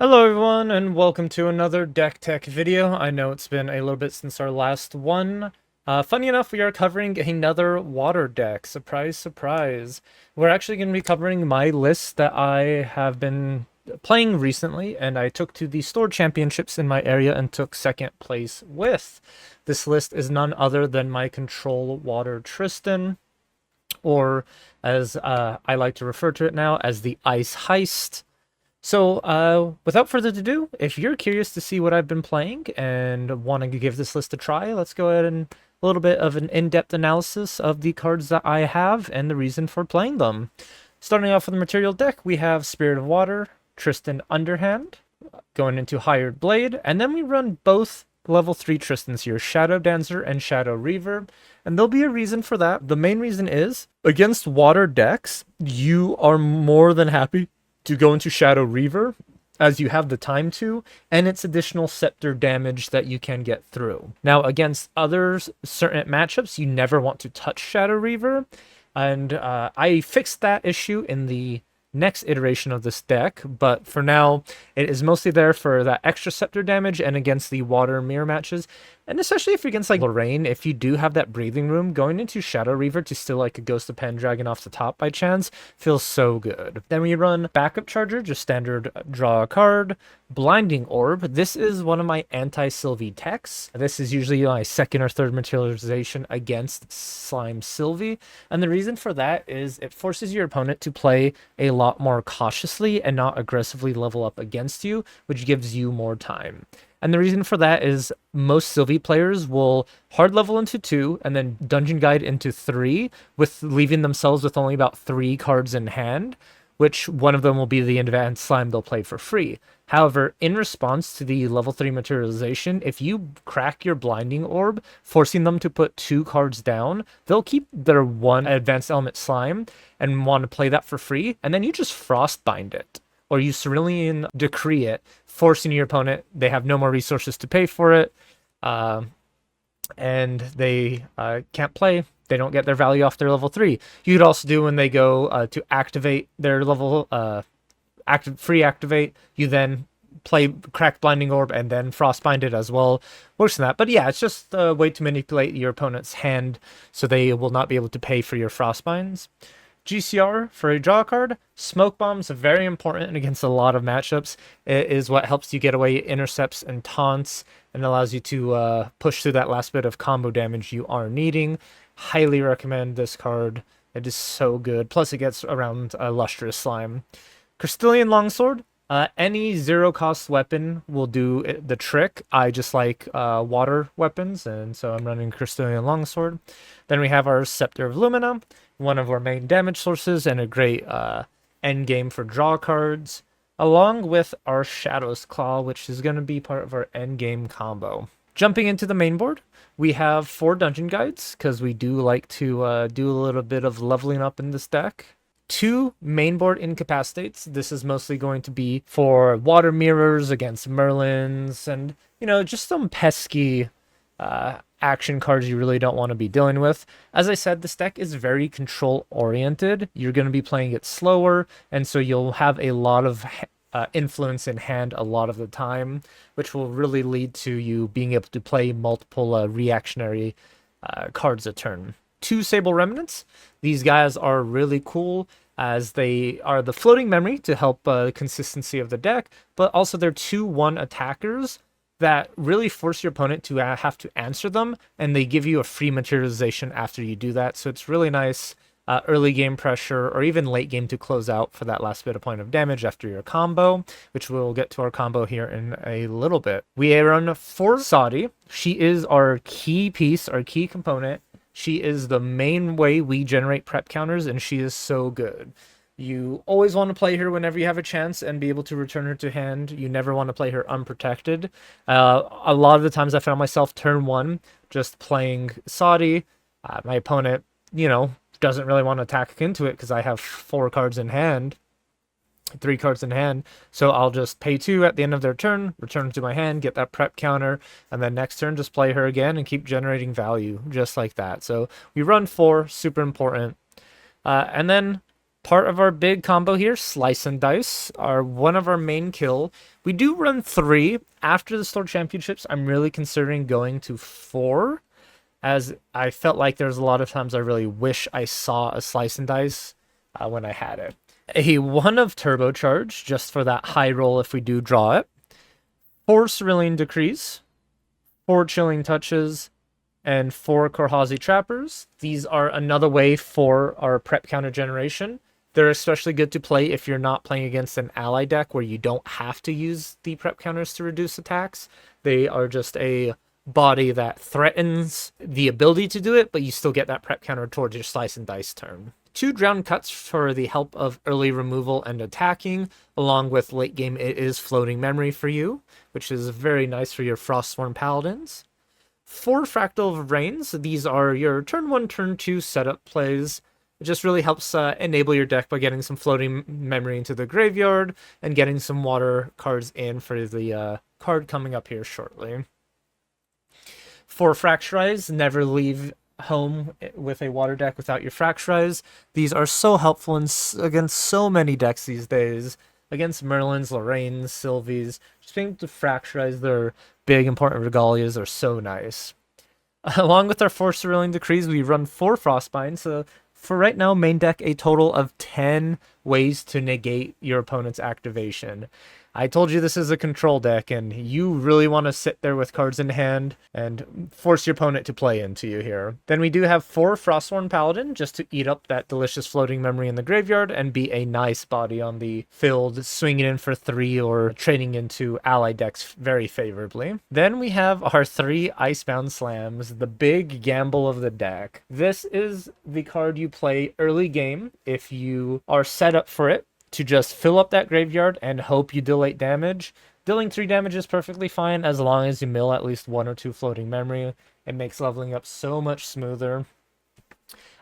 Hello everyone and welcome to another deck tech video. I know it's been a little bit since our last one. Funny enough, we are covering another water deck. Surprise, surprise. We're actually going to be covering my list that I have been playing recently, and I took to the store championships in my area and took second place with. This list is none other than my control water Tristan, or as I like to refer to it now, as the Ice Heist. So, without further ado, if you're curious to see what I've been playing and wanting to give this list a try, let's go ahead and a little bit of an in-depth analysis of the cards that I have and the reason for playing them. Starting off with the material deck, we have Spirit of Water, Tristan Underhand, going into Hired Blade, and then we run both level 3 Tristans here, Shadow Dancer and Shadow Reaver, and there'll be a reason for that. The main reason is, against water decks, you are more than happy to go into Shadow Reaver as you have the time to, and its additional scepter damage that you can get through. Now, against other certain matchups, you never want to touch Shadow Reaver, and I fixed that issue in the next iteration of this deck, but for now, it is mostly there for that extra scepter damage and against the water mirror matches. And especially if you're against like Lorraine, if you do have that breathing room, going into Shadow Reaver to steal like a Ghost of Pendragon off the top by chance feels so good. Then we run Backup Charger, just standard draw a card. Blinding Orb, this is one of my anti-Sylvie techs. This is usually my second or third materialization against Slime Sylvie. And the reason for that is it forces your opponent to play a lot more cautiously and not aggressively level up against you, which gives you more time. And the reason for that is most Sylvie players will hard level into 2 and then dungeon guide into 3, with leaving themselves with only about 3 cards in hand, which one of them will be the advanced slime they'll play for free. However, in response to the level 3 materialization, if you crack your Blinding Orb, forcing them to put 2 cards down, they'll keep their 1 advanced element slime and want to play that for free, and then you just Frostbind it, or you Cerulean Decree it, forcing your opponent, they have no more resources to pay for it, and they can't play. They don't get their value off their level 3. You could also do when they go to activate their level, free activate, you then play Crack Blinding Orb and then Frostbind it as well. Worse than that. But yeah, it's just a way to manipulate your opponent's hand so they will not be able to pay for your Frostbinds. GCR for a draw card. Smoke Bombs are very important against a lot of matchups. It is what helps you get away intercepts and taunts and allows you to push through that last bit of combo damage you are needing. Highly recommend this card. It is so good. Plus it gets around Lustrous Slime. Crystalline Longsword. Any zero-cost weapon will do the trick. I just like water weapons, and so I'm running Crystalline Longsword. Then we have our Scepter of Lumina, one of our main damage sources, and a great end game for draw cards, along with our Shadow's Claw, which is going to be part of our end game combo. Jumping into the main board, we have 4 dungeon guides, because we do like to do a little bit of leveling up in this deck. 2 mainboard incapacitates. This is mostly going to be for water mirrors against Merlins and, you know, just some pesky action cards you really don't want to be dealing with. As I said, this deck is very control oriented. You're going to be playing it slower, and so you'll have a lot of influence in hand a lot of the time, which will really lead to you being able to play multiple reactionary cards a turn. 2 Sable Remnants. These guys are really cool as they are the floating memory to help consistency of the deck, but also they're 2/1 attackers that really force your opponent to have to answer them, and they give you a free materialization after you do that. So it's really nice early game pressure or even late game to close out for that last bit of point of damage after your combo, which we'll get to our combo here in a little bit. We run for Saudi. She is our key piece, our key component. She is the main way we generate prep counters, and she is so good. You always want to play her whenever you have a chance and be able to return her to hand. You never want to play her unprotected. A lot of the times I found myself turn 1 just playing Saudi. My opponent, you know, doesn't really want to attack into it because I have 4 cards in hand. 3 cards in hand, so I'll just pay 2 at the end of their turn, return to my hand, get that prep counter, and then next turn just play her again and keep generating value just like that. So we run 4, super important. And then part of our big combo here, Slice and Dice are one of our main kill. We do run 3. After the Store Championships, I'm really considering going to 4, as I felt like there's a lot of times I really wish I saw a Slice and Dice when I had it. A 1 of Turbocharge, just for that high roll if we do draw it. 4 Cerulean Decrees, 4 Chilling Touches, and 4 Korhazi Trappers. These are another way for our prep counter generation. They're especially good to play if you're not playing against an ally deck where you don't have to use the prep counters to reduce attacks. They are just a body that threatens the ability to do it, but you still get that prep counter towards your Slice and Dice turn. 2 Drown Cuts for the help of early removal and attacking, along with late game it is floating memory for you, which is very nice for your Frostsworn Paladins. 4 Fractal of Rains, these are your turn 1, turn 2 setup plays. It just really helps enable your deck by getting some floating memory into the graveyard and getting some water cards in for the card coming up here shortly. 4 Fracturize, never leave home with a water deck without your Fracturize. These are so helpful against so many decks these days. Against Merlins, Lorraines, Sylvies. Just being able to Fracturize their big important Regalias are so nice. Along with our 4 Cerulean Decrees, we run 4 Frostbind. So for right now, main deck a total of 10 ways to negate your opponent's activation. I told you this is a control deck, and you really want to sit there with cards in hand and force your opponent to play into you here. Then we do have 4 Frostsworn Paladin, just to eat up that delicious floating memory in the graveyard and be a nice body on the field, swinging in for 3 or trading into ally decks very favorably. Then we have our 3 Icebound Slams, the big gamble of the deck. This is the card you play early game if you are set up for it, to just fill up that graveyard and hope you deal 8 damage. Dealing 3 damage is perfectly fine as long as you mill at least 1 or 2 floating memory. It makes leveling up so much smoother.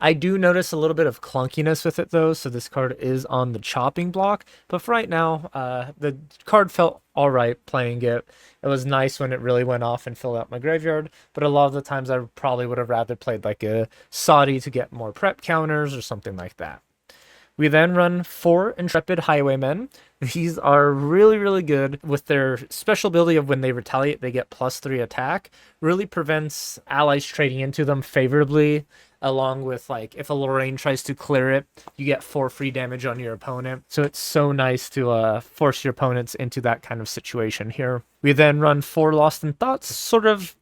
I do notice a little bit of clunkiness with it though, so this card is on the chopping block. But for right now, the card felt alright playing it. It was nice when it really went off and filled out my graveyard, but a lot of the times I probably would have rather played like a Saudi to get more prep counters or something like that. We then run 4 Intrepid Highwaymen. These are really, really good with their special ability of when they retaliate, they get +3 attack. Really prevents allies trading into them favorably, along with, like, if a Lorraine tries to clear it, you get 4 free damage on your opponent. So it's so nice to force your opponents into that kind of situation here. We then run 4 Lost in Thoughts, sort of.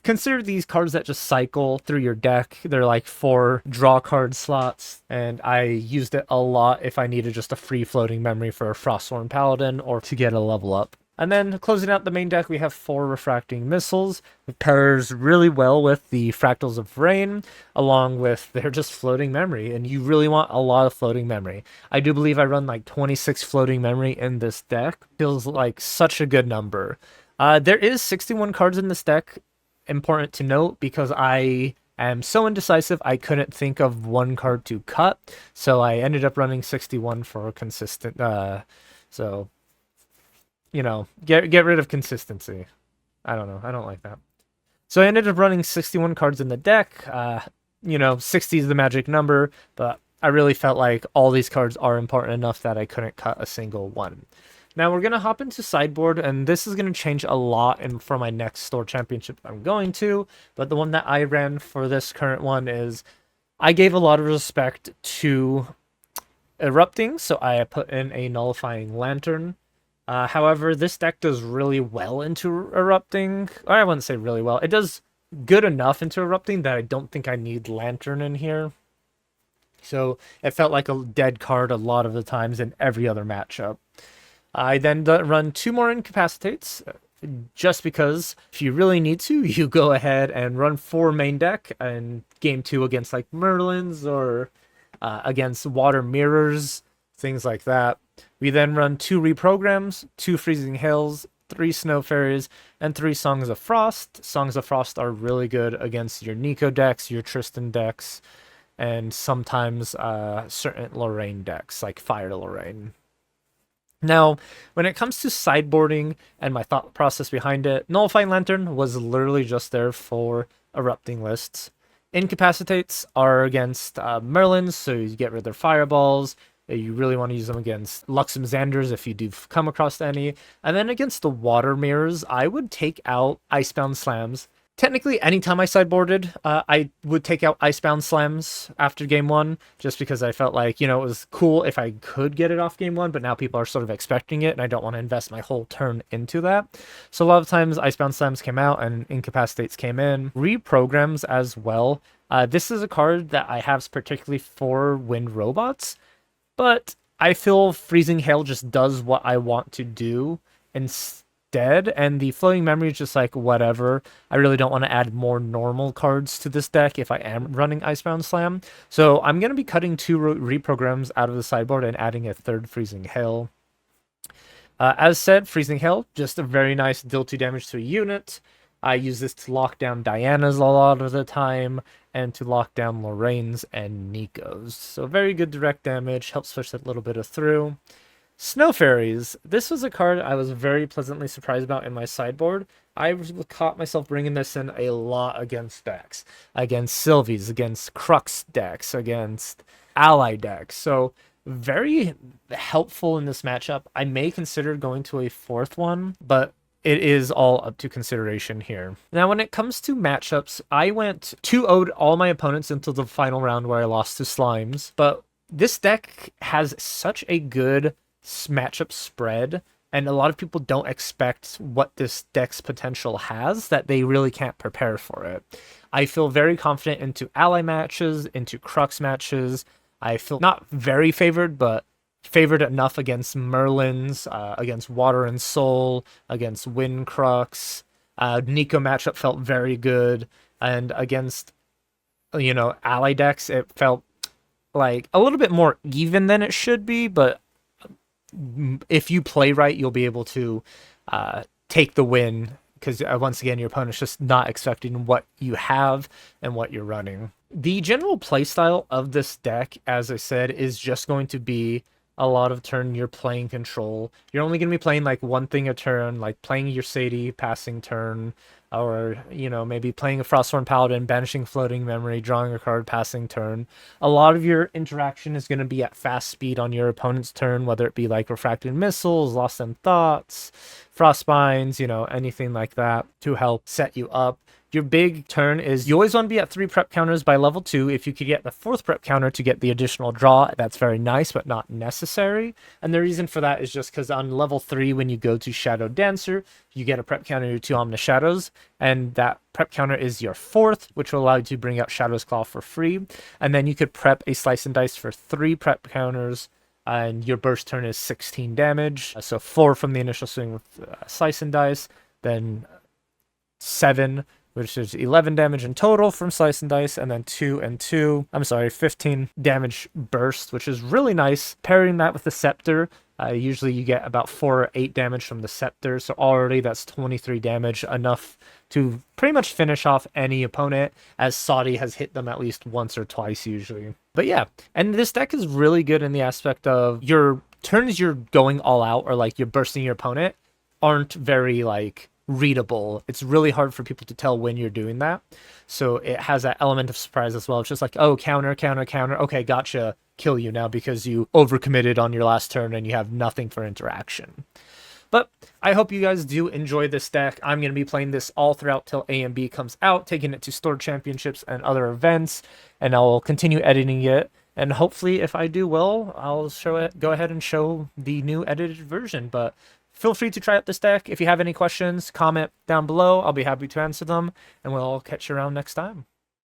Consider these cards that just cycle through your deck. They're like 4 draw card slots, and I used it a lot if I needed just a free floating memory for a Frostsworn Paladin or to get a level up. And then closing out the main deck, we have 4 Refracting Missiles. It pairs really well with the Fractals of Rain, along with their just floating memory, and you really want a lot of floating memory. I do believe I run like 26 floating memory in this deck. Feels like such a good number. There is 61 cards in this deck. Important to note, because I am so indecisive I couldn't think of one card to cut, so I ended up running 61 for a consistent so you know, get rid of consistency. I don't know, I don't like that. So I ended up running 61 cards in the deck. You know, 60 is the magic number, but I really felt like all these cards are important enough that I couldn't cut a single one. Now we're going to hop into sideboard, and this is going to change a lot for my next store championship I'm going to, but the one that I ran for this current one is I gave a lot of respect to erupting, so I put in a nullifying lantern. However, this deck does really well into erupting, or I wouldn't say really well, it does good enough into erupting that I don't think I need lantern in here. So it felt like a dead card a lot of the times in every other matchup. I then run 2 more Incapacitates, just because if you really need to, you go ahead and run 4 main deck and game 2 against like Merlins or against Water Mirrors, things like that. We then run 2 Reprograms, 2 Freezing Hails, 3 Snow Fairies, and 3 Songs of Frost. Songs of Frost are really good against your Nico decks, your Tristan decks, and sometimes certain Lorraine decks, like Fire Lorraine. Now, when it comes to sideboarding and my thought process behind it, Nullifying Lantern was literally just there for erupting lists. Incapacitates are against Merlins, so you get rid of their fireballs. You really want to use them against Luxem Xanders if you do come across any. And then against the water mirrors, I would take out Icebound Slams. Technically, anytime I sideboarded, I would take out Icebound Slams after game one, just because I felt like, it was cool if I could get it off game one, but now people are sort of expecting it, and I don't want to invest my whole turn into that. So a lot of times, Icebound Slams came out and Incapacitates came in. Reprograms as well. This is a card that I have particularly for Wind Robots, but I feel Freezing Hail just does what I want to do instead, and the Floating Memory is just like, whatever. I really don't want to add more normal cards to this deck if I am running Icebound Slam. So I'm going to be cutting 2 reprograms out of the sideboard and adding a 3rd Freezing Hail. As said, Freezing Hail, just a very nice deal 2 damage to a unit. I use this to lock down Diana's a lot of the time, and to lock down Lorraine's and Nico's. So very good direct damage, helps push that little bit of through. Snow Fairies. This was a card I was very pleasantly surprised about in my sideboard. I caught myself bringing this in a lot against decks. Against Sylvie's, against Crux decks, against Ally decks. So very helpful in this matchup. I may consider going to a 4th one, but it is all up to consideration here. Now, when it comes to matchups, I went 2-0'd all my opponents until the final round where I lost to Slimes. But this deck has such a good matchup spread, and a lot of people don't expect what this deck's potential has, that they really can't prepare for it. I feel very confident into ally matches, into Crux matches. I feel not very favored, but favored enough against Merlins, against Water and Soul, against Wind Crux. Nico matchup felt very good, and against, ally decks, it felt like a little bit more even than it should be, but if you play right, you'll be able to take the win, because once again, your opponent's just not expecting what you have and what you're running. The general playstyle of this deck, as I said, is just going to be a lot of turn you're playing control. You're only going to be playing like one thing a turn, like playing your Sadie, passing turn, or, maybe playing a Frostborn Paladin, banishing Floating Memory, drawing a card, passing turn. A lot of your interaction is going to be at fast speed on your opponent's turn, whether it be like Refracted Missiles, Lost in Thoughts, Frostbinds, anything like that to help set you up. Your big turn is you always want to be at 3 prep counters by level 2. If you could get the 4th prep counter to get the additional draw, that's very nice, but not necessary. And the reason for that is just because on level 3, when you go to Shadow Dancer, you get a prep counter to Omnis Shadows, and that prep counter is your 4th, which will allow you to bring out Shadow's Claw for free. And then you could prep a Slice and Dice for 3 prep counters, and your burst turn is 16 damage. So 4 from the initial swing with Slice and Dice, then 7, which is 11 damage in total from Slice and Dice, and then 15 damage burst, which is really nice. Pairing that with the Scepter, usually you get about 4 or 8 damage from the Scepter, so already that's 23 damage, enough to pretty much finish off any opponent, as Saudi has hit them at least once or twice usually. But yeah, and this deck is really good in the aspect of your turns you're going all out, or like you're bursting your opponent, aren't very like readable. It's really hard for people to tell when you're doing that. So it has that element of surprise as well. It's just like, oh, counter, counter, counter. Okay, gotcha. Kill you now because you overcommitted on your last turn and you have nothing for interaction. But I hope you guys do enjoy this deck. I'm going to be playing this all throughout till A and B comes out, taking it to store championships and other events, and I'll continue editing it. And hopefully, if I do well, I'll go ahead and show the new edited version. But feel free to try out this deck. If you have any questions, comment down below. I'll be happy to answer them, and we'll catch you around next time.